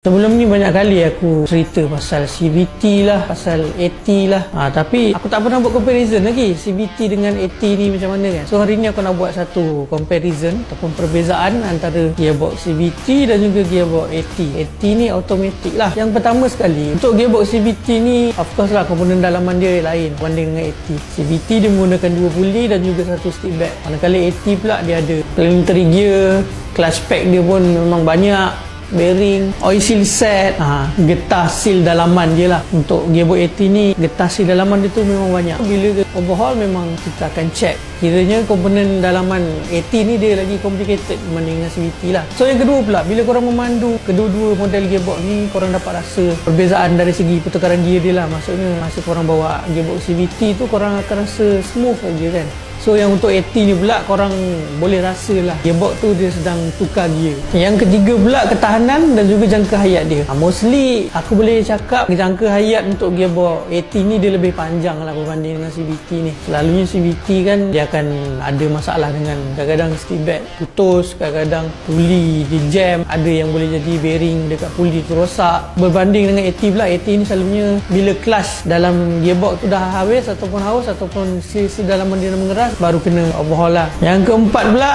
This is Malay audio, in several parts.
Sebelum ni banyak kali aku cerita pasal CVT lah, pasal AT lah. Tapi aku tak pernah buat comparison lagi CVT dengan AT ni macam mana kan. So hari ni aku nak buat satu comparison ataupun perbezaan antara gearbox CVT dan juga gearbox AT. AT ni automatic lah. Yang pertama sekali, untuk gearbox CVT ni of course lah komponen dalaman dia lain berbanding dengan AT. CVT dia menggunakan 2 puli dan juga satu stick bag. Manakala AT pula dia ada planetary gear, clutch pack dia pun memang banyak, bearing, oil seal set, getah seal dalaman je lah. Untuk gearbox AT ni getah seal dalaman dia tu memang banyak. Bila overhaul memang kita akan check, kiranya komponen dalaman AT ni dia lagi complicated berbanding dengan CVT lah. So yang kedua pula, bila korang memandu kedua-dua model gearbox ni, korang dapat rasa perbezaan dari segi pertukaran gear dia lah. Maksudnya masa korang bawa gearbox CVT tu korang akan rasa smooth aja kan. So yang untuk AT ni pula korang boleh rasa lah gearbox tu dia sedang tukar gear. Yang ketiga pula, ketahanan dan juga jangka hayat dia. Mostly aku boleh cakap jangka hayat untuk gearbox AT ni dia lebih panjang lah berbanding dengan CVT ni. Selalunya CVT kan dia akan ada masalah dengan kadang-kadang stick bag putus, kadang-kadang puli di jam, ada yang boleh jadi bearing dekat puli tu rosak. Berbanding dengan AT pula, AT ni selalunya bila clutch dalam gearbox tu dah habis ataupun haus ataupun seal dalaman dia dah mengeras, baru kena overhaul lah. Yang keempat pula,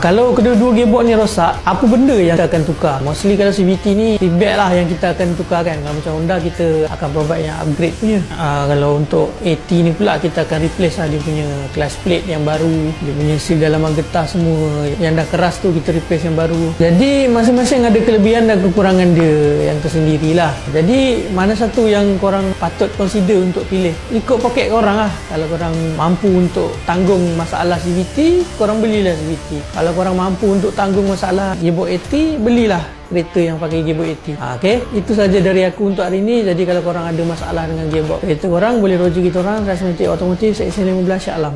kalau kedua-dua gearbox ni rosak, apa benda yang kita akan tukar? Mostly kalau CVT ni stick bag lah yang kita akan tukarkan. Kalau macam Honda kita akan provide yang upgrade punya. Kalau untuk AT ni pula kita akan replace lah dia punya clutch plate yang baru, dia punya seal dalaman getah semua yang dah keras tu kita replace yang baru. Jadi masing-masing ada kelebihan dan kekurangan dia yang tersendiri lah. Jadi mana satu yang korang patut consider untuk pilih? Ikut poket korang lah. Kalau korang mampu untuk tanggung masalah CVT, korang belilah CVT. Kalau korang mampu untuk tanggung masalah gearbox AT, belilah kereta yang pakai gearbox AT. Okay, itu saja dari aku untuk hari ini. Jadi kalau korang ada masalah dengan gearbox kereta korang, boleh rujuk kita orang Transmetik Automotive Seksyen 15 Shah Alam.